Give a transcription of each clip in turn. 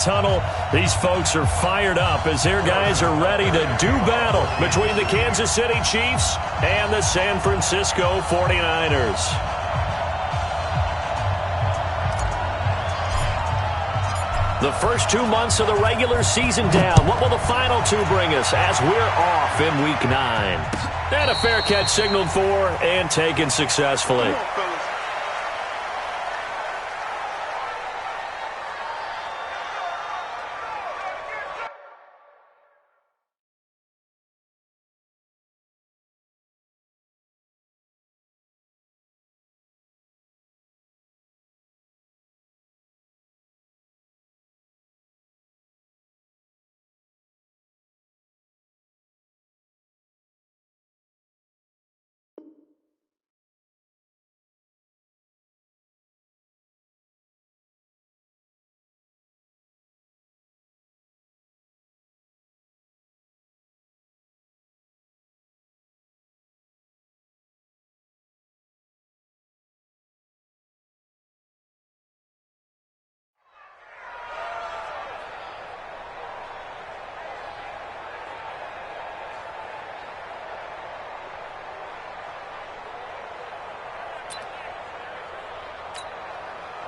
Tunnel. These folks are fired up as their guys are ready to do battle between the Kansas City Chiefs and the San Francisco 49ers. The first 2 months of the regular season down. What will the final two bring us as we're off in Week 9? And a fair catch signaled for and taken successfully.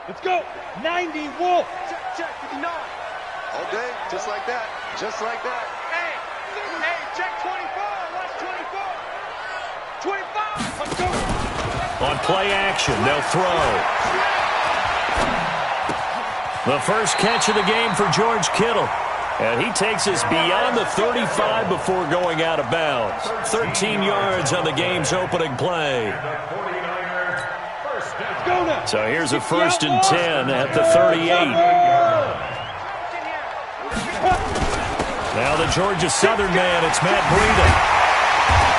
Let's go. 90 Wolf. Check 59. All day, just like that. Just like that. Hey, check 24. Watch 24. 25. Let's go. On play action, they'll throw. The first catch of the game for George Kittle. And he takes us beyond the 35 before going out of bounds. 13 yards on the game's opening play. So here's a 1st and 10 at the 38. Now the Georgia Southern man, it's Matt Breida.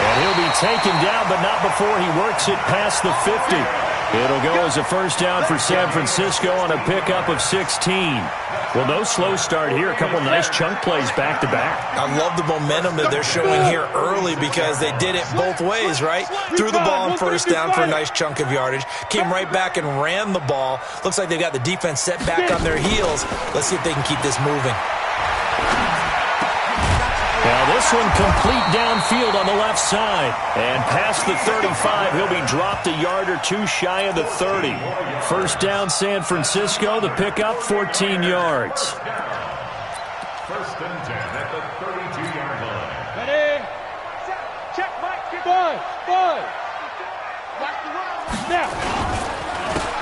And he'll be taken down, but not before he works it past the 50. It'll go as a first down for San Francisco on a pickup of 16. Well, no slow start here. A couple nice chunk plays back-to-back. I love the momentum that they're showing here early because they did it both ways, right? Threw the ball on first down for a nice chunk of yardage. Came right back and ran the ball. Looks like they've got the defense set back on their heels. Let's see if they can keep this moving. Now this one complete downfield on the left side. And past the 35, he'll be dropped a yard or two shy of the 30. First down San Francisco, the pickup 14 yards. First and 10 at the 32-yard line. Ready? Check, Mike. Get five. Now.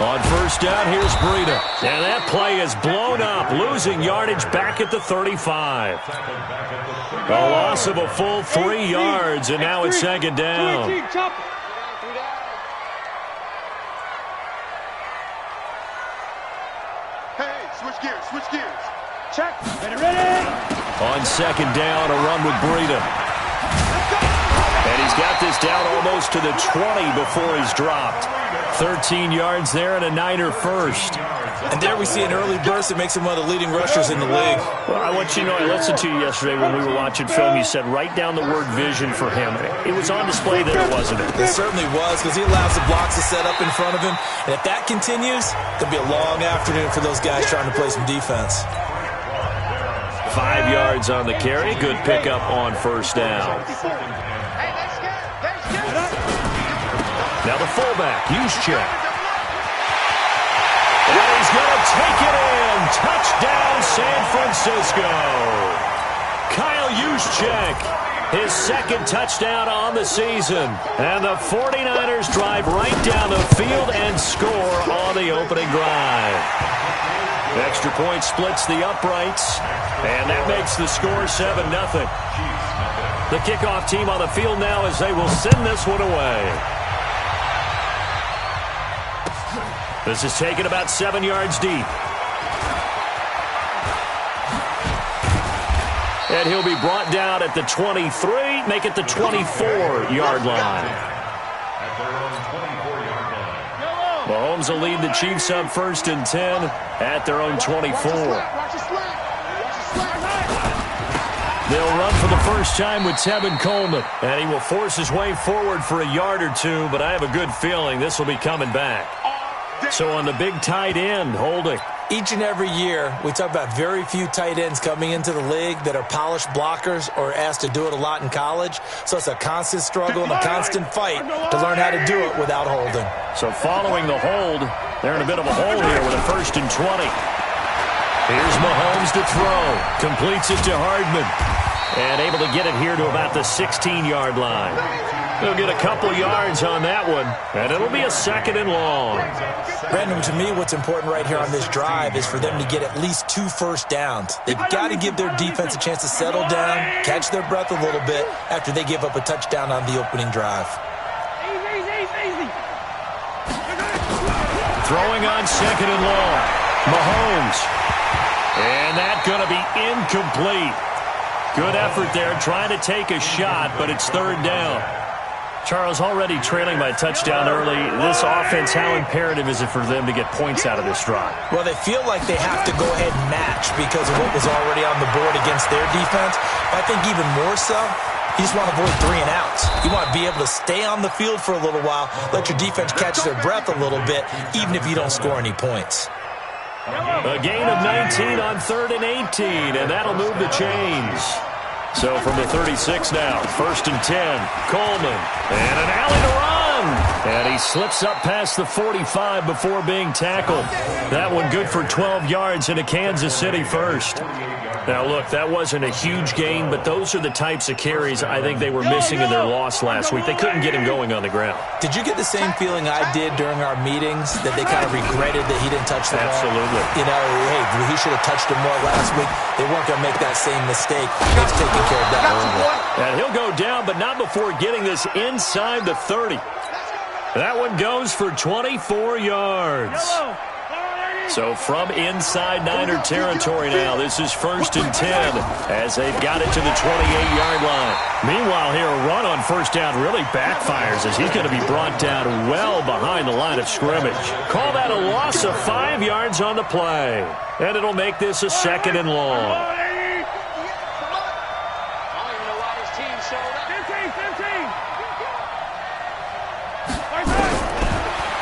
On first down, here's Breida. And that play is blown up, losing yardage back at the 35. A loss of a full 3 yards, and now it's second down. Hey, switch gears. Check. Ready. On second down, a run with Breida. And he's got this down almost to the 20 before he's dropped. 13 yards there and a Niner first. And there we see an early burst that makes him one of the leading rushers in the league. Well, I want you to know, I listened to you yesterday when we were watching film. You said write down the word vision for him. It was on display there, wasn't it? It certainly was because he allows the blocks to set up in front of him. And if that continues, it'll be a long afternoon for those guys trying to play some defense. 5 yards on the carry. Good pickup on first down. Now the fullback, Juszczyk. And he's going to take it in. Touchdown, San Francisco. Kyle Juszczyk, his second touchdown on the season. And the 49ers drive right down the field and score on the opening drive. Extra point splits the uprights, and that makes the score 7-0. The kickoff team on the field now as they will send this one away. This is taken about 7 yards deep. And he'll be brought down at the 23, make it the 24-yard line. Mahomes will lead the Chiefs up 1st and 10 at their own 24. They'll run for the first time with Tevin Coleman, and he will force his way forward for a yard or two, but I have a good feeling this will be coming back. So on the big tight end, holding. Each and every year, we talk about very few tight ends coming into the league that are polished blockers or asked to do it a lot in college. So it's a constant struggle and a constant fight to learn how to do it without holding. So following the hold, they're in a bit of a hole here with a 1st and 20. Here's Mahomes to throw. Completes it to Hardman. And able to get it here to about the 16-yard line. They'll get a couple yards on that one, and it'll be a 2nd and long. Brandon, to me, what's important right here on this drive is for them to get at least 2 first downs. They've got to give their defense a chance to settle down, catch their breath a little bit after they give up a touchdown on the opening drive. Throwing on 2nd and long. Mahomes. And that's going to be incomplete. Good effort there, trying to take a shot, but it's 3rd down. Charles, already trailing by a touchdown early. This offense, how imperative is it for them to get points out of this drive? Well, they feel like they have to go ahead and match because of what was already on the board against their defense. But I think even more so, you just want to avoid 3 and outs. You want to be able to stay on the field for a little while, let your defense catch their breath a little bit, even if you don't score any points. A gain of 19 on 3rd and 18, and that'll move the chains. So from the 36 now, 1st and 10, Coleman, and an alley to run. And he slips up past the 45 before being tackled. That one good for 12 yards into Kansas City first. Now, look, that wasn't a huge gain, but those are the types of carries I think they were missing in their loss last week. They couldn't get him going on the ground. Did you get the same feeling I did during our meetings, that they kind of regretted that he didn't touch the ball? Absolutely. You know, hey, he should have touched him more last week. They weren't going to make that same mistake. They've taken care of that earlier. And he'll go down, but not before getting this inside the 30. That one goes for 24 yards. So from inside Niner territory now, this is 1st and 10 as they've got it to the 28-yard line. Meanwhile here, a run on 1st down really backfires as he's going to be brought down well behind the line of scrimmage. Call that a loss of 5 yards on the play. And it'll make this a 2nd and long.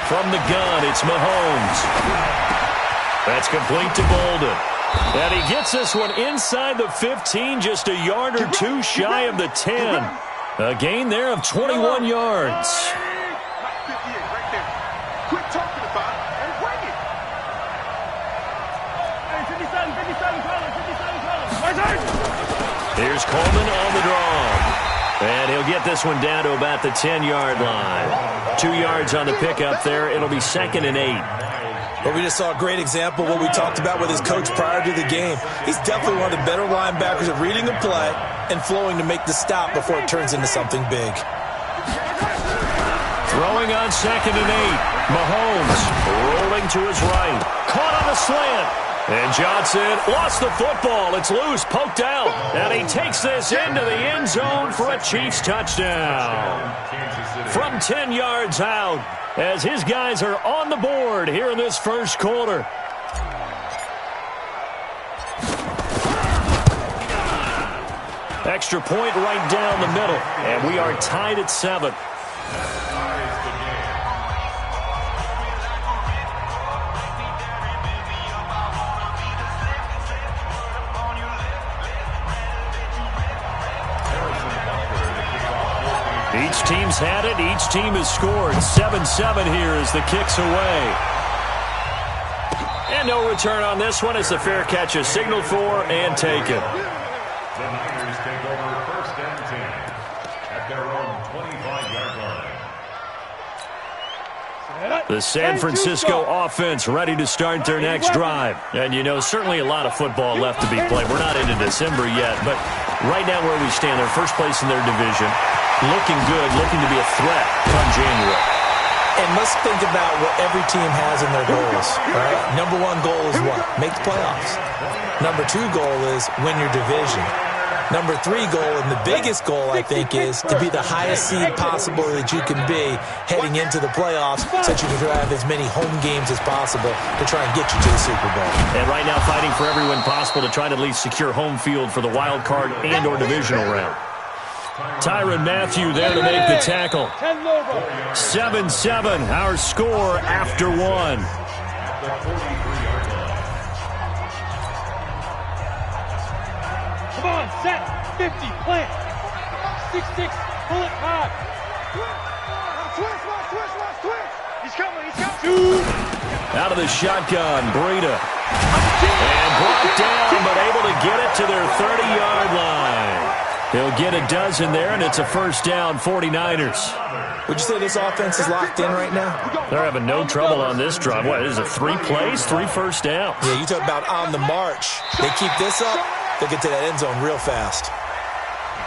From the gun, it's Mahomes. That's complete to Bolden. And he gets this one inside the 15, just a yard or 2 shy of the 10. A gain there of 21 yards. Quit talking about it and bring it. Here's Coleman on the draw. And he'll get this one down to about the 10-yard line. 2 yards on the pickup there. It'll be 2nd and 8. But we just saw a great example of what we talked about with his coach prior to the game. He's definitely one of the better linebackers at reading a play and flowing to make the stop before it turns into something big. Throwing on 2nd and 8. Mahomes rolling to his right. Caught on the slant. And Johnson lost the football. It's loose, poked out. And he takes this into the end zone for a Chiefs touchdown. From 10 yards out, as his guys are on the board here in this first quarter. Extra point right down the middle, and we are tied at 7. Each team's had it. Each team has scored. 7-7 here as the kick's away. And no return on this one as the fair catch is signaled for and taken. The Niners take over 1st and 10 at their own 25-yard line. The San Francisco offense ready to start their next drive. And, you know, certainly a lot of football left to be played. We're not into December yet, but right now where we stand, they're first place in their division. Looking good, looking to be a threat come January. And let's think about what every team has in their goals, right? Number 1 goal is what? Make the playoffs. Number 2 goal is win your division. Number 3 goal, and the biggest goal, I think, is to be the highest seed possible that you can be heading into the playoffs so that you can have as many home games as possible to try and get you to the Super Bowl. And right now fighting for every win possible to try to at least secure home field for the wild card and or divisional round. Tyrann Mathieu there to make the tackle. 7-7, our score after 1. Come on, set. 50, plant. 6-6, pull it hard. Twist. He's coming. Shoot. Out of the shotgun, Breida. And brought down, but able to get it to their 30-yard line. He'll get a dozen there, and it's a first down, 49ers. Would you say this offense is locked in right now? They're having no trouble on this drive. What, is it 3 plays, 3 first downs? Yeah, you talk about on the march. They keep this up, they'll get to that end zone real fast.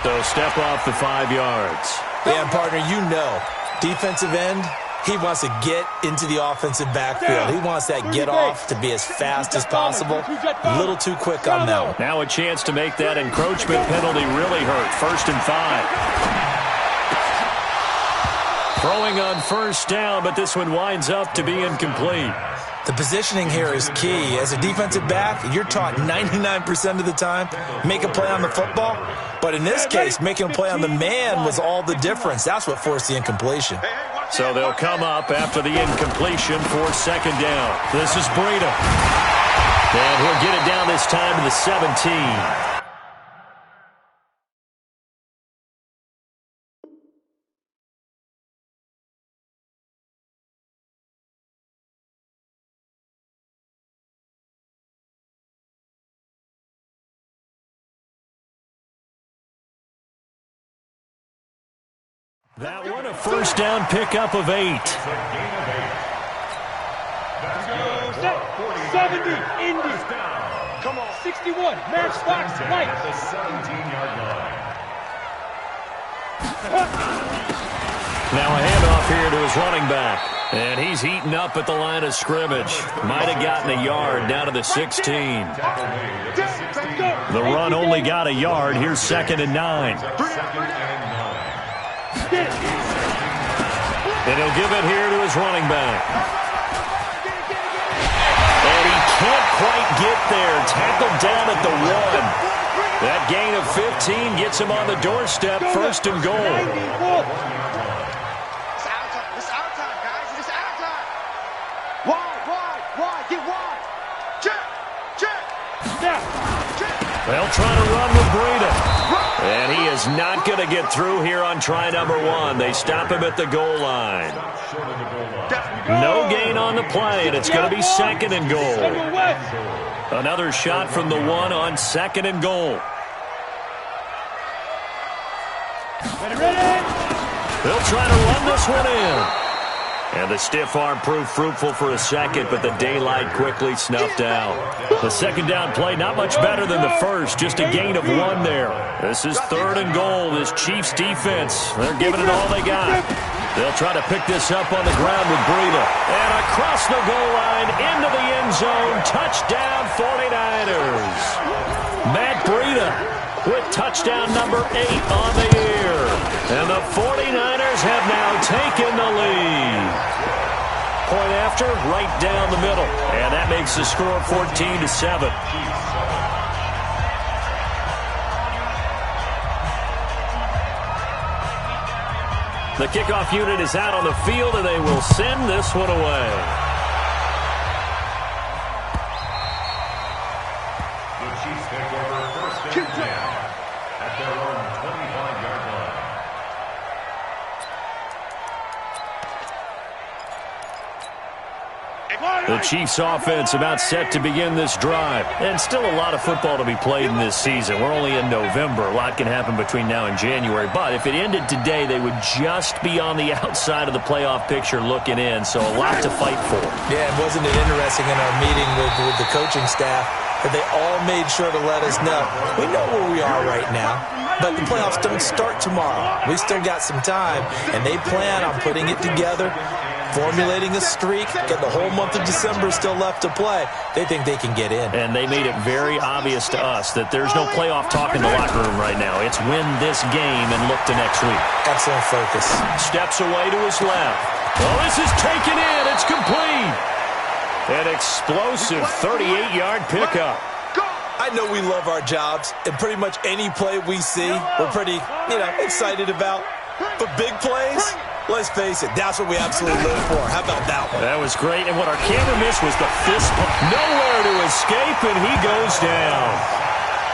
So step off the 5 yards. Yeah, and partner, you know, defensive end, he wants to get into the offensive backfield. He wants that get off to be as fast as possible. A little too quick on that one. Now a chance to make that encroachment penalty really hurt. 1st and 5. Throwing on first down, but this one winds up to be incomplete. The positioning here is key. As a defensive back, you're taught 99% of the time, make a play on the football. But in this case, making a play on the man was all the difference. That's what forced the incompletion. So they'll come up after the incompletion for 2nd down. This is Breida. And he'll get it down this time to the 17. That one a first down pickup of 8. Let's go, set. 70, Indy. Come on, 61, matchbox, light. At the 17-yard line. Now a handoff here to his running back. And he's heating up at the line of scrimmage. Might have gotten a yard down to the 16. The run only got a yard. Here's 2nd and 9. And he'll give it here to his running back. And he can't quite get there. Tackled down at the 1. That gain of 15 gets him on the doorstep. 1st and goal. It's our time, guys. It's our time. Wide. Get wide. Check. They'll try to run with Breida. And he is not going to get through here on try number 1. They stop him at the goal line. No gain on the play, and it's going to be 2nd and goal. Another shot from the 1 on 2nd and goal. They'll try to run this one in. And the stiff arm proved fruitful for a second, but the daylight quickly snuffed out. The 2nd down play, not much better than the first, just a gain of 1 there. This is 3rd and goal. This Chiefs defense, they're giving it all they got. They'll try to pick this up on the ground with Breida. And across the goal line, into the end zone, touchdown 49ers. Matt Breida with touchdown number 8 on the year. And the 49ers have now taken the lead. Point after, right down the middle. And that makes the score 14-7. The kickoff unit is out on the field, and they will send this one away. The Chiefs take over 1st and 10 at their own 25-yard line. The Chiefs offense about set to begin this drive. And still a lot of football to be played in this season. We're only in November. A lot can happen between now and January. But if it ended today, they would just be on the outside of the playoff picture looking in. So a lot to fight for. Yeah, and wasn't it interesting in our meeting with the coaching staff that they all made sure to let us know. We know where we are right now, but the playoffs don't start tomorrow. We still got some time, and they plan on putting it together, formulating a streak, get the whole month of December still left to play. They think they can get in. And they made it very obvious to us that there's no playoff talk in the locker room right now. It's win this game and look to next week. Excellent focus. Steps away to his left. Oh, this is taken in. It's complete. An explosive 38-yard pickup. I know we love our jobs, and pretty much any play we see, we're pretty, excited about. But big plays, let's face it, that's what we absolutely live for. How about that one? That was great, and what our camera missed was the fist pump. Nowhere to escape, and he goes down.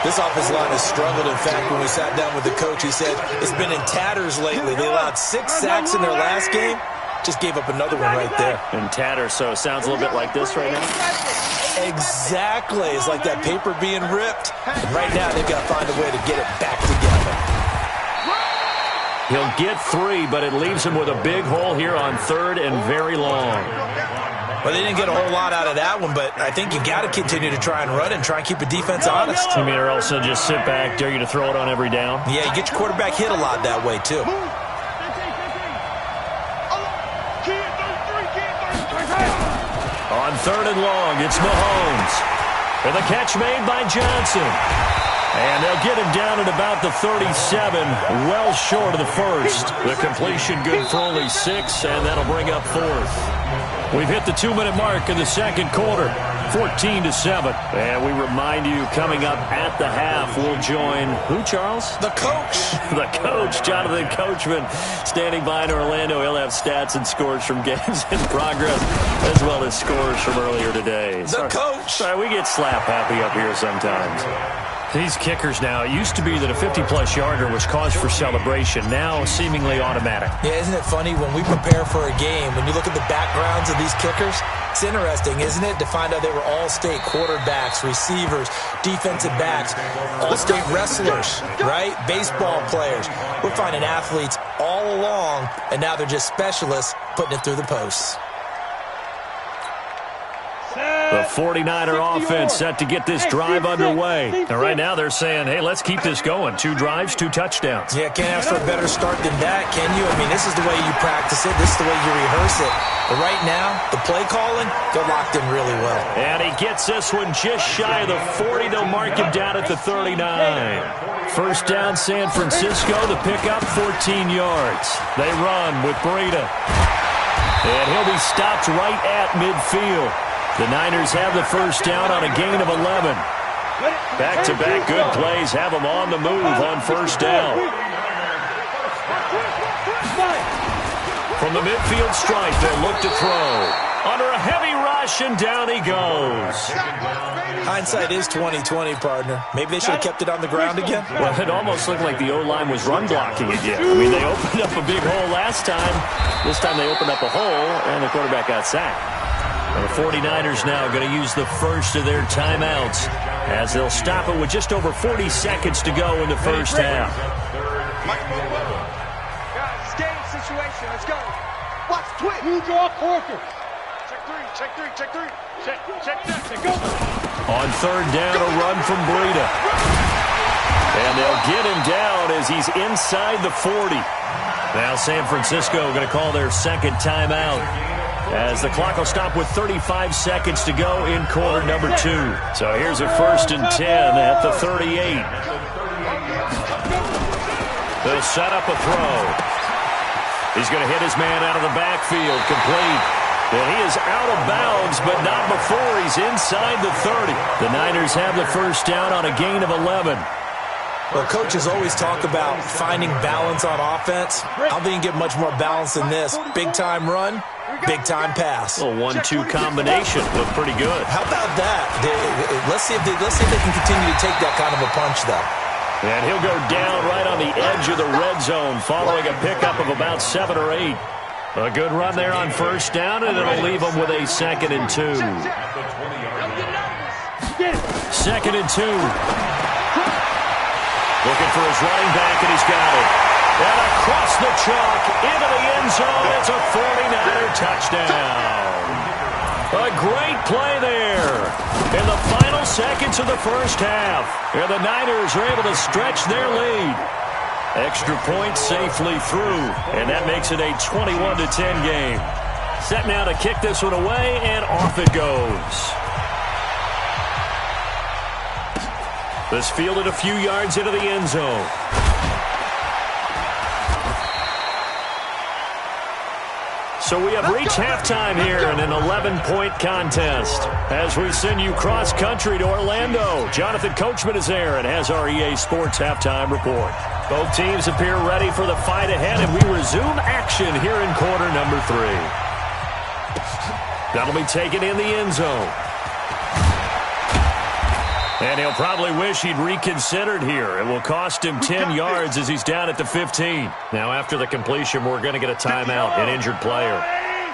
This offensive line has struggled. In fact, when we sat down with the coach, he said it's been in tatters lately. They allowed 6 sacks in their last game. Just gave up another one right there. In tatters, so it sounds a little bit like this right now. Exactly. It's like that paper being ripped. And right now, they've got to find a way to get it back together. He'll get 3, but it leaves him with a big hole here on 3rd and very long. Well, they didn't get a whole lot out of that one, but I think you got to continue to try and run and try and keep the defense honest. You mean or else they'll just sit back, dare you to throw it on every down? Yeah, you get your quarterback hit a lot that way, too. On 3rd and long, it's Mahomes. And the catch made by Johnson. And they'll get him down at about the 37, well short of the first. The completion good for only 6, and that'll bring up 4th. We've hit the 2-minute mark in the second quarter, 14-7. And we remind you, coming up at the half, we'll join who, Charles? The coach. The coach, Jonathan Coachman, standing by in Orlando. He'll have stats and scores from games in progress, as well as scores from earlier today. The coach. Sorry, we get slap happy up here sometimes. These kickers now, it used to be that a 50-plus yarder was cause for celebration. Now, seemingly automatic. Yeah, isn't it funny when we prepare for a game, when you look at the backgrounds of these kickers, it's interesting, isn't it, to find out they were all-state quarterbacks, receivers, defensive backs, all-state wrestlers, right? Baseball players. We're finding athletes all along, and now they're just specialists putting it through the posts. The 49er offense set to get this drive underway. And right now they're saying, hey, let's keep this going. 2 drives, 2 touchdowns. Yeah, can't ask for a better start than that, can you? I mean, this is the way you practice it. This is the way you rehearse it. But right now, the play calling, they're locked in really well. And he gets this one just shy of the 40. They'll mark him down at the 39. First down, San Francisco. The pickup, 14 yards. They run with Breida. And he'll be stopped right at midfield. The Niners have the first down on a gain of 11. Back-to-back good plays have them on the move on first down. From the midfield stripe, they'll look to throw. Under a heavy rush, and down he goes. Hindsight is 20/20, partner. Maybe they should have kept it on the ground again. Well, it almost looked like the O-line was run blocking again. I mean, they opened up a big hole last time. This time they opened up a hole, and the quarterback got sacked. And the 49ers now going to use the first of their timeouts as they'll stop it with just over 40 seconds to go in the first half. Guys, game situation. Let's go. Watch twitch. You draw quarter. Check 3. Check 3. Check 3. Check. Go. On third down, a run from Breida. And they'll get him down as he's inside the 40. Now San Francisco going to call their second timeout, as the clock will stop with 35 seconds to go in quarter number 2. So here's a 1st and 10 at the 38. They'll set up a throw. He's going to hit his man out of the backfield, complete. And he is out of bounds, but not before he's inside the 30. The Niners have the first down on a gain of 11. Well, coaches always talk about finding balance on offense. I don't think you can get much more balance than this. Big-time run, big-time pass. A 1-2 combination looked pretty good. How about that? Let's see if they can continue to take that kind of a punch, though. And he'll go down right on the edge of the red zone following a pickup of about 7 or 8. A good run there on first down, and it'll leave him with a 2nd and 2. 2nd and 2. Looking for his running back, and he's got it. And across the chalk, into the end zone, it's a 49er touchdown. A great play there in the final seconds of the first half. And the Niners are able to stretch their lead. Extra point safely through, and that makes it a 21-10 game. Set now to kick this one away, and off it goes. This fielded a few yards into the end zone. So we have reached halftime here in an 11-point contest. As we send you cross-country to Orlando, Jonathan Coachman is there and has our EA Sports halftime report. Both teams appear ready for the fight ahead, and we resume action here in quarter number 3. That'll be taken in the end zone. And he'll probably wish he'd reconsidered here. It will cost him 10 yards as he's down at the 15. Now, after the completion, we're going to get a timeout, an injured player.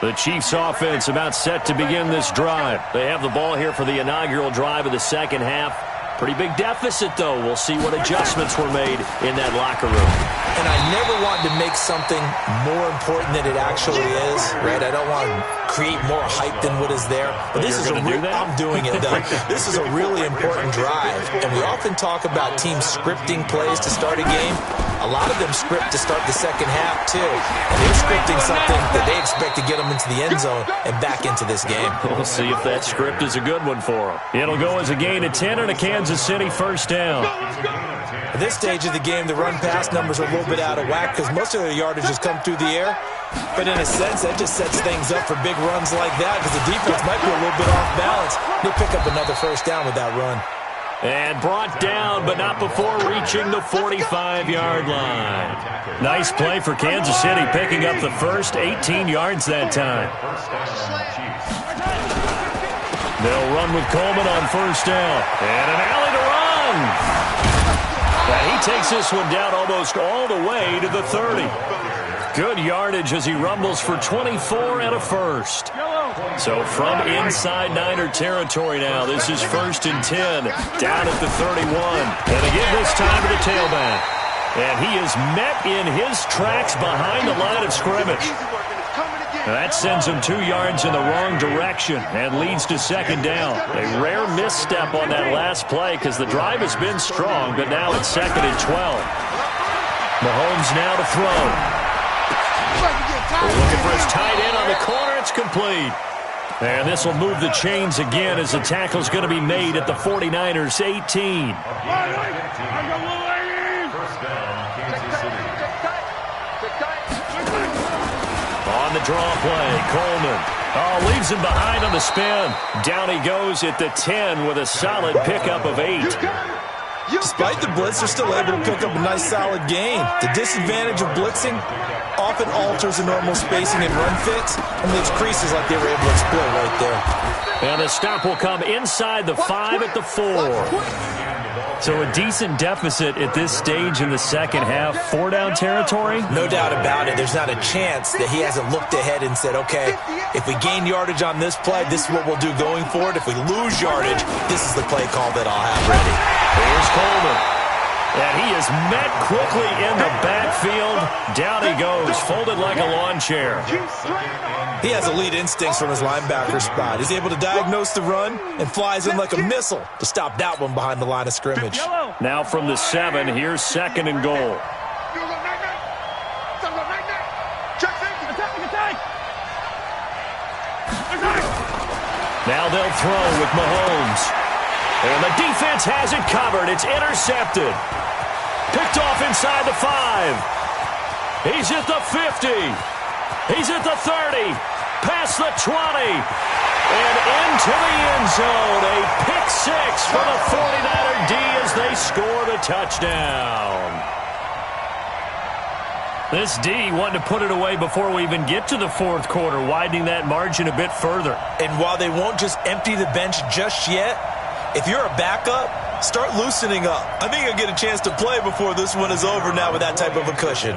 The Chiefs offense about set to begin this drive. They have the ball here for the inaugural drive of the second half. Pretty big deficit, though. We'll see what adjustments were made in that locker room. And I never want to make something more important than it actually is, right? I don't want to create more hype than what is there. But this is I'm doing it, though. This is a really important drive. And we often talk about teams scripting plays to start a game. A lot of them script to start the second half, too. And they're scripting something that they expect to get them into the end zone and back into this game. We'll see if that script is a good one for them. It'll go as a gain of 10 and a Kansas City first down. At this stage of the game, the run-pass numbers are a little bit out of whack because most of their yardage has come through the air. But in a sense, that just sets things up for big runs like that because the defense might be a little bit off balance. They pick up another first down with that run. And brought down, but not before reaching the 45-yard line. Nice play for Kansas City, picking up the first 18 yards that time. They'll run with Coleman on first down. And an alley to run. And he takes this one down almost all the way to the 30. Good yardage as he rumbles for 24 and a first. So from inside Niner territory now, this is 1st and 10, down at the 31. And again this time to the tailback. And he is met in his tracks behind the line of scrimmage. That sends him 2 yards in the wrong direction and leads to second down. A rare misstep on that last play because the drive has been strong, but now it's 2nd and 12. Mahomes now to throw. We're looking for his tight end on the corner. It's complete. And this will move the chains again as the tackle's going to be made at the 49ers' 18. First down, Kansas City. On the draw play, Coleman. Oh, leaves him behind on the spin. Down he goes at the 10 with a solid pickup of 8. Despite the blitz, they're still able to pick up a nice, solid gain. The disadvantage of blitzing often alters the normal spacing and run fits, and leaves creases like they were able to exploit right there. And the stop will come inside the 5 at the 4. So a decent deficit at this stage in the second half. 4-down territory? No doubt about it. There's not a chance that he hasn't looked ahead and said, okay, if we gain yardage on this play, this is what we'll do going forward. If we lose yardage, this is the play call that I'll have ready. Here's Coleman. And he is met quickly in the backfield. Down he goes, folded like a lawn chair. He has elite instincts from his linebacker spot. He's able to diagnose the run and flies in like a missile to stop that one behind the line of scrimmage. Now from the 7, here's 2nd and goal. Now they'll throw with Mahomes. And the defense has it covered. It's intercepted. Picked off inside the 5. He's at the 50. He's at the 30. Past the 20. And into the end zone. A pick 6 for the 49er D as they score the touchdown. This D wanted to put it away before we even get to the 4th quarter, widening that margin a bit further. And while they won't just empty the bench just yet, if you're a backup, start loosening up. I think you'll get a chance to play before this one is over now with that type of a cushion.